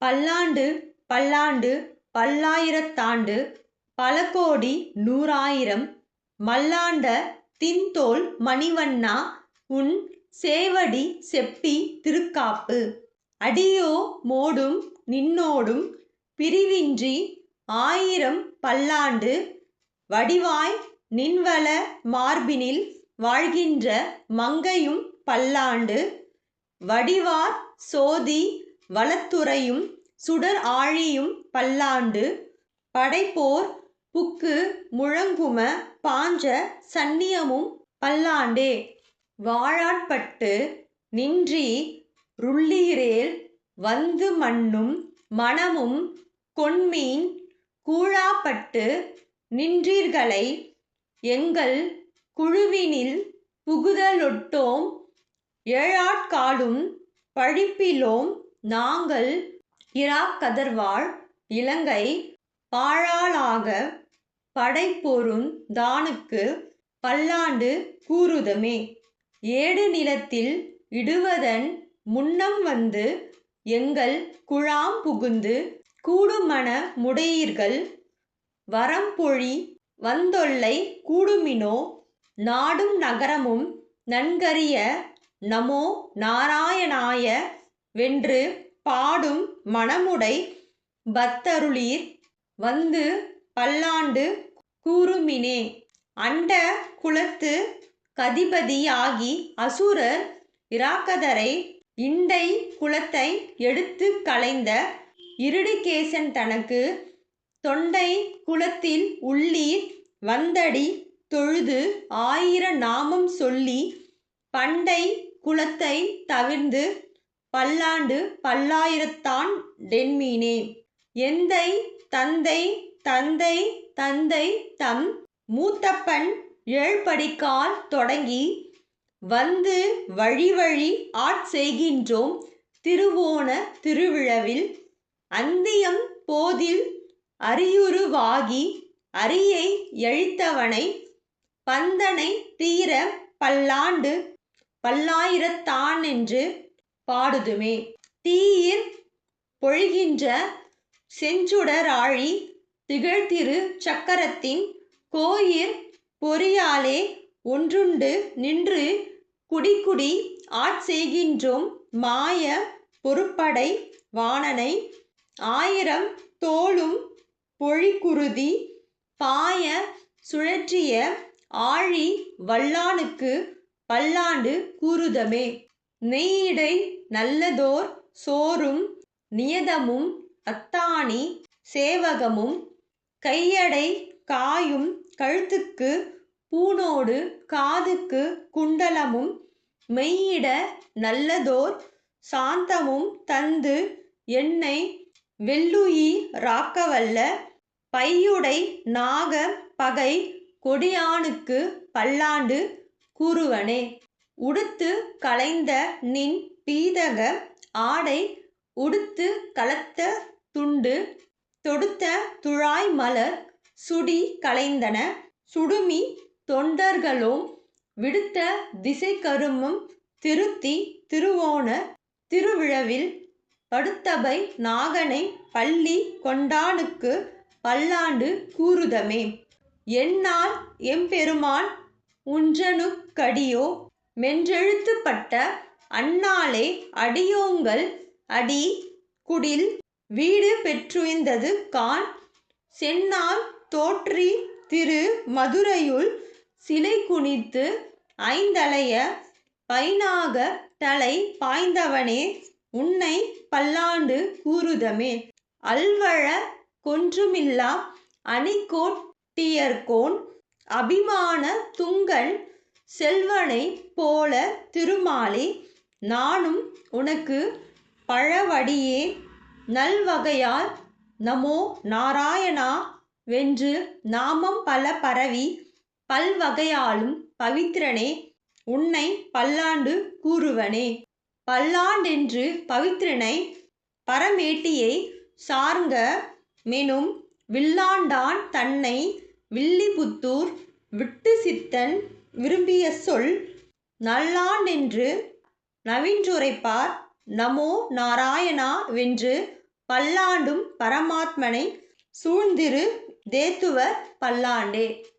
பல்லாண்டு பல்லாண்டு பல்லாயிரத்தாண்டு பலகோடி நூறாயிரம் மல்லாண்ட திண்தோள் மணிவண்ணா உன் சேவடி செப்பி திருக்காப்பு. அடியோ மோடும் நின்னோடும் பிரிவின்றி ஆயிரம் பல்லாண்டு வடிவாய் நின்வள மார்பினில் வாழ்கின்ற மங்கையும் பல்லாண்டு வடிவார் சோதி வளத்துறையும் சுடர் ஆழியும் பல்லாண்டு படைப்போர் புக்கு முழங்கும பாஞ்ச சந்நியமும் பல்லாண்டே. வாழாட்பட்டு நின்றி ருள்ளீரேல் வந்து மண்ணும் மணமும் கொண்மீன் கூழாப்பட்டு நின்றீர்களை எங்கள் குழுவினில் புகுதலொட்டோம் ஏழாட்காலும் பழிப்பிலோம் நாங்கள் இராக்கதர்வாழ் இலங்கை பாழாளாக படைப்பொருந் தானுக்கு பல்லாண்டு கூறுதமே. ஏடு நிலத்தில் இடுவதன் முன்னம் வந்து எங்கள் குழாம் புகுந்து கூடுமன முடையீர்கள் வரம்பொழி வந்தொல்லை கூடுமினோ நாடும் நகரமும் நன்கறிய நமோ நாராயணாய வென்று பாடும் மனமுடை பத்தருளீர் வந்து பல்லாண்டு கூறுமினே. அண்ட குலத்து கதிபதி ஆகி அசுரர் இராக்கதரை இண்டை குலத்தை எடுத்து களைந்த இருடிகேசன் தனக்கு தொண்டை குலத்தில் உள்ளீர் வந்தடி தொழுது ஆயிர நாமம் சொல்லி பண்டை குலத்தை தவிர்ந்து பல்லாண்டு பல்லாயிரத்தான் டென்மீனே. எந்தை தந்தை தந்தை தந்தை தம் மூத்தப்பன் ஏழ்படிக்கால் தொடங்கி வந்து வழி வழி ஆட்செய்கின்றோம் திருவோண திருவிழவில் அந்தியம் போதில் அரியுருவாகி அரியை எழித்தவனை பந்தனை தீர பல்லாண்டு பல்லாயிரத்தானென்று பாடுதுமே. தீயிற் பொழிகின்ற செஞ்சுடராழி திகழ்திரு சக்கரத்தின் கோயிற் பொறியாலே ஒன்றுண்டு நின்று குடிக்குடி ஆட்செய்கின்றோம் மாய பொருப்படை வாணனை ஆயிரம் தோளும் பொழிக்குருதி பாய சுழற்றிய ஆழி வல்லானுக்கு பல்லாண்டு கூறுதமே. நெய்யிடை நல்லதோர் சோறும் நியதமும் அத்தாணி சேவகமும் கையடை காயும் கழுத்துக்கு பூணோடு காதுக்கு குண்டலமும் மெய்யிட நல்லதோர் சாந்தமும் தந்து என்னை வெள்ளுயி ராக்கவல்ல பையுடை நாக பகை கொடியானுக்கு பல்லாண்டு கூறுவனே. உடுத்து களைந்த நின் பீதக ஆடை உடுத்து கலத்த துண்டு தொடுத்த துழாய் மலர் சுடி களைந்தன சுடுமி தொண்டர்களோம் விடுத்த திசை கருமம் திருத்தி திருவோண திருவிழவில் படுத்தபை நாகனை பள்ளி கொண்டானுக்கு பல்லாண்டு கூறுதமே. என்னால் எம்பெருமான் உன்றனுக்கடியோ மென்றெழுத்துப்பட்ட அந்நாளே அடியோங்கள் அடி குடில் வீடு பெற்றுய்ந்தது காண் செந்நாள் தோற்றி திரு மதுரையுள் சிலை குனித்து ஐந்தலைய பைநாக தலை பாய்ந்தவனே உன்னை பல்லாண்டு கூறுதமே. அல்வழ கொன்றுமில்லா அணிகோட்டியர்கோன் அபிமான துங்கன் செல்வனை போல திருமாலே நானும் உனக்கு பழவடியே நல்வகையால் நமோ நாராயணா வென்று நாமம் பல பரவி பல்வகையாலும் பவித்திரனே உன்னை பல்லாண்டு கூறுவனே. பல்லாண்டென்று பவித்திரனை பரமேட்டியை சார்ங்க மெனும் வில்லாண்டான் தன்னை வில்லிபுத்தூர் விட்டு சித்தன் விரும்பிய சொல் நல்லாண்டென்று நவின்றுரைப்பார் நமோ நாராயணா வென்று பல்லாண்டும் பரமாத்மனை சூழ்ந்திரு தேத்துவர் பல்லாண்டே.